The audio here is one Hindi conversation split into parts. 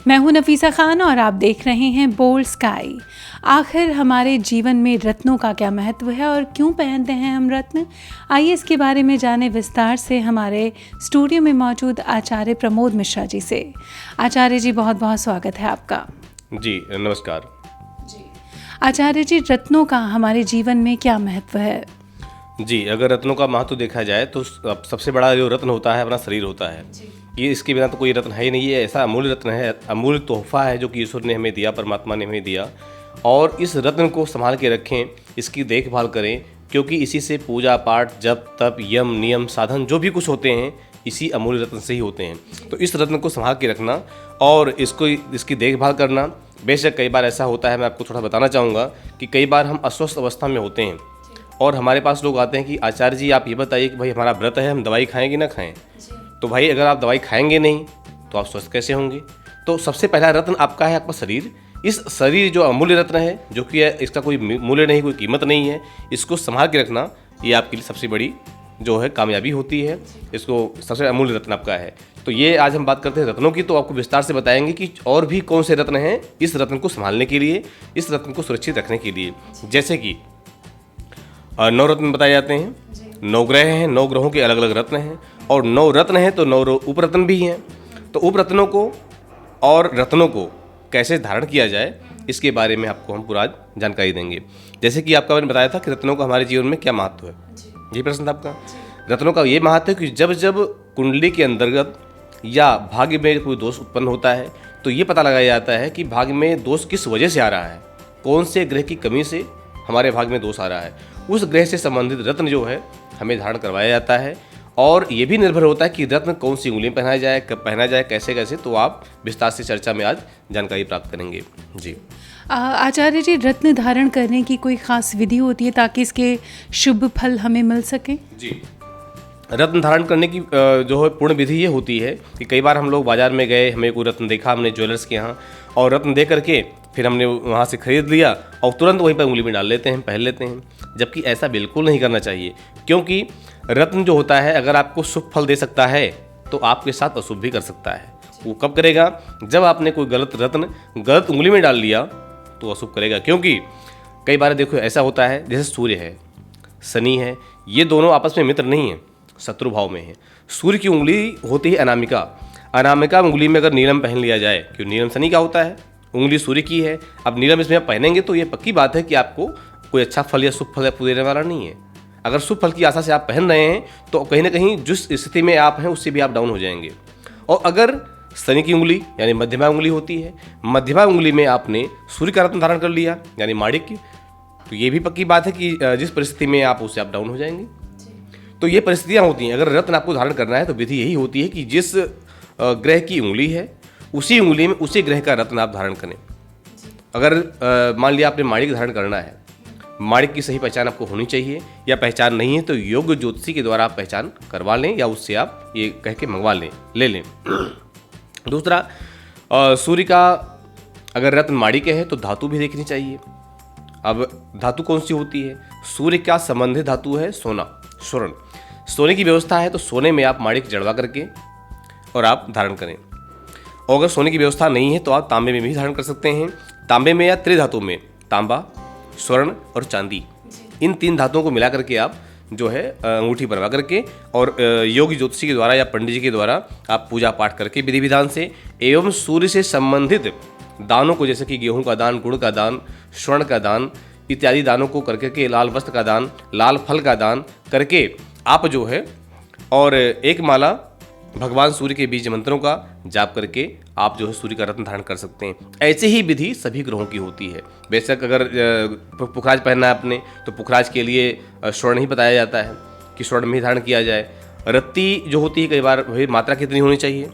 मैं हूं नफीसा खान और आप देख रहे हैं बोल्ड स्काई। आखिर हमारे जीवन में रत्नों का क्या महत्व है और क्यों पहनते हैं हम रत्न? आइए इसके बारे में जाने विस्तार से हमारे स्टूडियो में मौजूद आचार्य प्रमोद मिश्रा जी से। आचार्य जी, बहुत बहुत स्वागत है आपका। जी नमस्कार। जी आचार्य जी, रत्नों का हमारे जीवन में क्या महत्व है? जी, अगर रत्नों का महत्व देखा जाए तो सबसे बड़ा जो रत्न होता है अपना शरीर होता है। ये इसके बिना तो कोई रत्न है ही नहीं। ये ऐसा अमूल्य रत्न है, अमूल्य तोहफा है जो कि ईश्वर ने हमें दिया, परमात्मा ने हमें दिया। और इस रत्न को संभाल के रखें, इसकी देखभाल करें, क्योंकि इसी से पूजा पाठ, जप तप, यम नियम साधन जो भी कुछ होते हैं इसी अमूल्य रत्न से ही होते हैं। तो इस रत्न को संभाल के रखना और इसकी देखभाल करना। बेशक कई बार ऐसा होता है, मैं आपको थोड़ा बताना चाहूँगा कि कई बार हम अस्वस्थ अवस्था में होते हैं और हमारे पास लोग आते हैं कि आचार्य जी आप ये बताइए कि भाई हमारा व्रत है, हम दवाई खाएं कि ना खाएं। तो भाई अगर आप दवाई खाएंगे नहीं तो आप स्वस्थ कैसे होंगे? तो सबसे पहला रत्न आपका है आपका शरीर। इस शरीर जो अमूल्य रत्न है, जो कि इसका कोई मूल्य नहीं, कोई कीमत नहीं है, इसको संभाल के रखना ये आपके लिए सबसे बड़ी जो है कामयाबी होती है। इसको सबसे अमूल्य रत्न आपका है। तो ये आज हम बात करते हैं रत्नों की, तो आपको विस्तार से बताएंगे कि और भी कौन से रत्न हैं इस रत्न को संभालने के लिए, इस रत्न को सुरक्षित रखने के लिए। जैसे कि 9 रत्न बताए जाते हैं, 9 ग्रह हैं, 9 ग्रहों के अलग अलग रत्न हैं, और 9 रत्न हैं तो 9 उपरत्न भी हैं। तो उपरत्नों को और रत्नों को कैसे धारण किया जाए इसके बारे में आपको हम पूरा जानकारी देंगे। जैसे कि आपका मैंने बताया था कि रत्नों का हमारे जीवन में क्या महत्व है, ये प्रश्न था आपका। रत्नों का ये महत्व है कि जब जब कुंडली के अंतर्गत या भाग्य में कोई दोष उत्पन्न होता है तो ये पता लगाया जाता है कि भाग्य में दोष किस वजह से आ रहा है, कौन से ग्रह की कमी से हमारे भाग्य में दोष आ रहा है। उस ग्रह से संबंधित रत्न जो है हमें धारण करवाया जाता है। और ये भी निर्भर होता है कि रत्न कौन सी उंगली में पहनाया जाए, कब पहना जाए, कैसे कैसे। तो आप विस्तार से चर्चा में आज जानकारी प्राप्त करेंगे। जी आचार्य जी, रत्न धारण करने की कोई खास विधि होती है ताकि इसके शुभ फल हमें मिल सके? जी, रत्न धारण करने की जो है पूर्ण विधि ये होती है कि कई बार हम लोग बाजार में गए, हमें कोई रत्न देखा हमने ज्वेलर्स के यहाँ, और रत्न दे करके फिर हमने वहाँ से ख़रीद लिया और तुरंत वहीं पर उंगली में डाल लेते हैं, पहन लेते हैं। जबकि ऐसा बिल्कुल नहीं करना चाहिए, क्योंकि रत्न जो होता है अगर आपको शुभ फल दे सकता है तो आपके साथ अशुभ भी कर सकता है। वो कब करेगा? जब आपने कोई गलत रत्न गलत उंगली में डाल लिया तो अशुभ करेगा। क्योंकि कई बार देखो ऐसा होता है, जैसे सूर्य है, शनि है, ये दोनों आपस में मित्र नहीं है, शत्रु भाव में है। सूर्य की उंगली होती है अनामिका। अनामिका उंगली में अगर नीलम पहन लिया जाए, क्यों नीलम शनि का होता है, उंगली सूर्य की है, अब नीलम इसमें आप पहनेंगे तो ये पक्की बात है कि आपको कोई अच्छा फल या शुभ फल देने वाला नहीं है। अगर शुभ फल की आशा से आप पहन रहे हैं तो कहीं ना कहीं जिस स्थिति में आप हैं उससे भी आप डाउन हो जाएंगे। और अगर शनि की उंगली यानी मध्यमा उंगली होती है, मध्यमा उंगली में आपने सूर्य का रत्न धारण कर लिया यानी माणिक्य, तो ये भी पक्की बात है कि जिस परिस्थिति में आप उससे आप डाउन हो जाएंगे। तो ये परिस्थितियाँ होती हैं। अगर रत्न आपको धारण करना है तो विधि यही होती है कि जिस ग्रह की उंगली है उसी उंगली में उसी ग्रह का रत्न आप धारण करें। अगर मान लिया आपने माणिक्य धारण करना है, माणिक्य की सही पहचान आपको होनी चाहिए, या पहचान नहीं है तो योग्य ज्योतिषी के द्वारा आप पहचान करवा लें या उससे आप ये कह के मंगवा लें, ले लें। दूसरा, सूर्य का अगर रत्न माणिक्य है तो धातु भी देखनी चाहिए। अब धातु कौन सी होती है? सूर्य का संबंधित धातु है सोना, स्वर्ण। सोने की व्यवस्था है तो सोने में आप माणिक्य जड़वा करके और आप धारण करें। और अगर सोने की व्यवस्था नहीं है तो आप तांबे में भी धारण कर सकते हैं। तांबे में या त्रिधातु में, तांबा, स्वर्ण और चांदी, इन 3 धातुओं को मिला करके आप जो है अंगूठी बनवा करके और योगी ज्योतिषी के द्वारा या पंडित जी के द्वारा आप पूजा पाठ करके विधि विधान से एवं सूर्य से संबंधित दानों को, जैसे कि गेहूं का दान, गुड़ का दान, स्वर्ण का दान इत्यादि दानों को करके के, लाल वस्त्र का दान, लाल फल का दान करके आप जो है और एक माला भगवान सूर्य के बीज मंत्रों का जाप करके आप जो है सूर्य का रत्न धारण कर सकते हैं। ऐसे ही विधि सभी ग्रहों की होती है। बेशक अगर पुखराज पहनना है आपने तो पुखराज के लिए स्वर्ण ही बताया जाता है कि स्वर्ण में ही धारण किया जाए। रत्ती जो होती है कई बार वही मात्रा कितनी होनी चाहिए,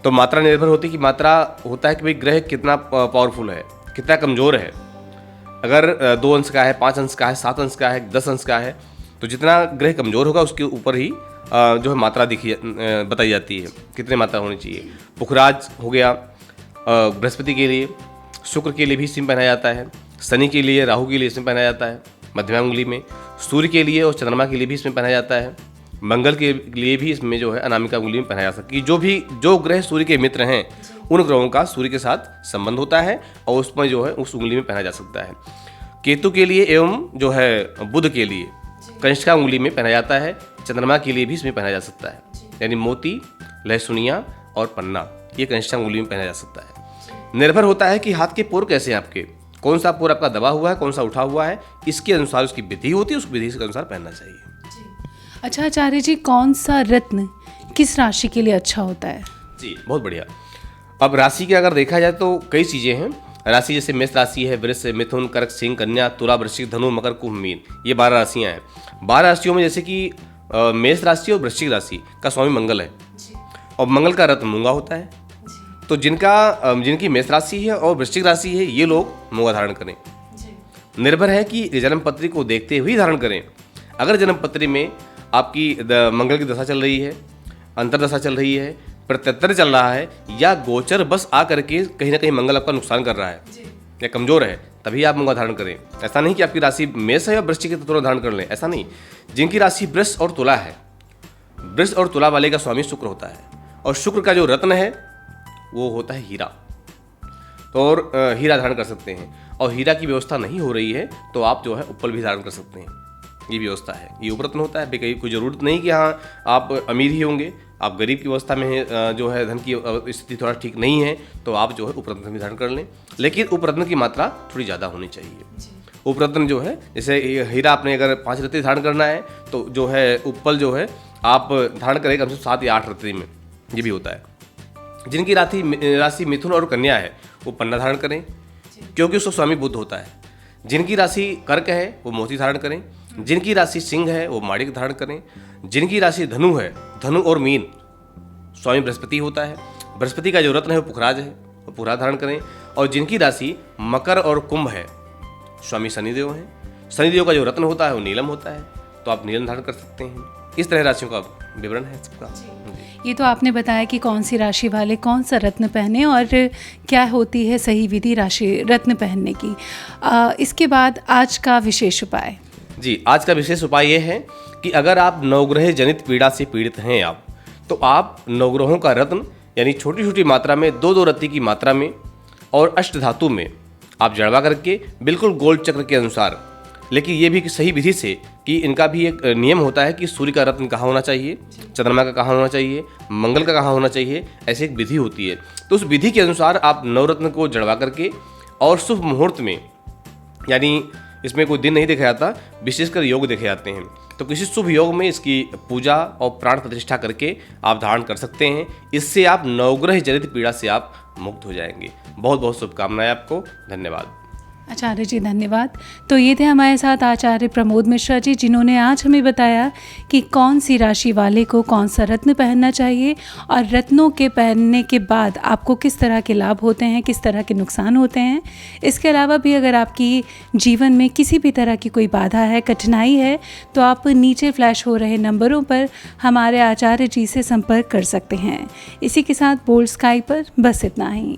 तो मात्रा निर्भर होती है कि मात्रा होता है कि भाई ग्रह कितना पावरफुल है, कितना कमज़ोर है। अगर 2 अंश का है, 5 अंश का है, 7 अंश का है, 10 अंश का है, तो जितना ग्रह कमज़ोर होगा उसके ऊपर ही जो है मात्रा बताई जाती है कितनी मात्रा होनी चाहिए। पुखराज हो गया बृहस्पति के लिए, शुक्र के लिए भी इसमें पहना जाता है, शनि के लिए, राहु के लिए इसमें पहना जाता है मध्यमा उंगली में, सूर्य के लिए और चंद्रमा के लिए भी इसमें पहना जाता है मंगल के लिए भी इसमें जो है अनामिका उंगली में पहनाया जा सकता है। जो ग्रह सूर्य के मित्र हैं उन ग्रहों का सूर्य के साथ संबंध होता है और उसमें जो है उस उंगली में पहना जा सकता है। केतु के लिए एवं जो है बुध के लिए कनिष्ठा उंगली में पहना जाता है। चंद्रमा के लिए भी इसमें पहना जा सकता है, यानी मोती, लहसुनिया और पन्ना ये कनिष्ठा उंगली में पहना जा सकता है। निर्भर होता है कि हाथ के पोर कैसे हैं आपके, कौन सा पोर आपका दबा हुआ है, कौन सा उठा हुआ है, इसके अनुसार उसकी विधि होती है, उस विधि के अनुसार पहनना चाहिए। अच्छा आचार्य जी, कौन सा रत्न किस राशि के लिए अच्छा होता है? जी बहुत बढ़िया। अब राशि के अगर देखा जाए तो कई चीज़ें हैं। राशि जैसे मेष राशि है, वृष, मिथुन, कर्क, सिंह, कन्या, तुला, वृश्चिक, धनु, मकर, कुंभ, मीन, ये 12 राशियाँ हैं। 12 राशियों में जैसे कि मेष राशि और वृश्चिक राशि का स्वामी मंगल है और मंगल का रत्न मूंगा होता है। तो जिनकी मेष राशि है और वृश्चिक राशि है ये लोग मूंगा धारण करें। निर्भर है कि जन्म पत्री को देखते हुए धारण करें। अगर जन्म पत्री में आपकी मंगल की दशा चल रही है, अंतरदशा चल रही है, प्रत्यंतर चल रहा है या गोचर बस आ करके कहीं ना कहीं मंगल आपका नुकसान कर रहा है या कमजोर है, तभी आप मूंगा धारण करें। ऐसा नहीं कि आपकी राशि मेष है और वृश्चिक के तुरंत धारण कर लें, ऐसा नहीं। जिनकी राशि वृष और तुला है, वृष और तुला वाले का स्वामी शुक्र होता है और शुक्र का जो रत्न है वो होता है हीरा। तो और हीरा धारण कर सकते हैं। और हीरा की व्यवस्था नहीं हो रही है तो आप जो है उपल भी धारण कर सकते हैं, ये व्यवस्था है। ये उपरत्न होता है, कहीं कोई ज़रूरत नहीं कि हाँ आप अमीर ही होंगे, आप गरीब की अवस्था में जो है धन की स्थिति थोड़ा ठीक नहीं है तो आप जो है उपरत्न भी धारण कर लें, लेकिन उपरत्न की मात्रा थोड़ी ज़्यादा होनी चाहिए। उपरत्न जो है जैसे हीरा आपने अगर 5 रत्ती धारण करना है तो जो है उपल जो है आप धारण करें कम से कम 7 या 8 रत्ती में, ये भी होता है। जिनकी राशि मिथुन और कन्या है वो पन्ना धारण करें क्योंकि उसका स्वामी बुध होता है। जिनकी राशि कर्क है वो मोती धारण करें। जिनकी राशि सिंह है वो माणिक धारण करें। जिनकी राशि धनु है, धनु और मीन स्वामी बृहस्पति होता है। बृहस्पति का जो रत्न है वो पुखराज है, वो पुखराज धारण करें। और जिनकी राशि मकर और कुंभ है स्वामी शनिदेव हैं। शनिदेव का जो रत्न होता है वो नीलम होता है, तो आप नीलम धारण कर सकते हैं। इस तरह राशियों का विवरण है सबका। ये तो आपने बताया कि कौन सी राशि वाले कौन सा रत्न पहने और क्या होती है सही विधि राशि रत्न पहनने की। इसके बाद आज का विशेष उपाय। जी, आज का विशेष उपाय ये है कि अगर आप नवग्रह जनित पीड़ा से पीड़ित हैं आप, तो आप नवग्रहों का रत्न यानी छोटी छोटी मात्रा में 2-2 रत्ती की मात्रा में और अष्ट धातु में आप जड़वा करके बिल्कुल गोल चक्र के अनुसार, लेकिन ये भी सही विधि से कि इनका भी एक नियम होता है कि सूर्य का रत्न कहाँ होना चाहिए, चंद्रमा का कहाँ होना चाहिए, मंगल का कहाँ होना चाहिए, ऐसी एक विधि होती है। तो उस विधि के अनुसार आप नवरत्न को जड़वा करके और शुभ मुहूर्त में, यानी इसमें कोई दिन नहीं देखा जाता, विशेषकर योग देखे जाते हैं, तो किसी शुभ योग में इसकी पूजा और प्राण प्रतिष्ठा करके आप धारण कर सकते हैं। इससे आप नवग्रह जनित पीड़ा से आप मुक्त हो जाएंगे। बहुत बहुत शुभकामनाएं आपको। धन्यवाद। आचार्य जी धन्यवाद। तो ये थे हमारे साथ आचार्य प्रमोद मिश्रा जी, जिन्होंने आज हमें बताया कि कौन सी राशि वाले को कौन सा रत्न पहनना चाहिए और रत्नों के पहनने के बाद आपको किस तरह के लाभ होते हैं, किस तरह के नुकसान होते हैं। इसके अलावा भी अगर आपकी जीवन में किसी भी तरह की कोई बाधा है, कठिनाई है, तो आप नीचे फ्लैश हो रहे नंबरों पर हमारे आचार्य जी से संपर्क कर सकते हैं। इसी के साथ बोल्ड स्काई पर बस इतना ही।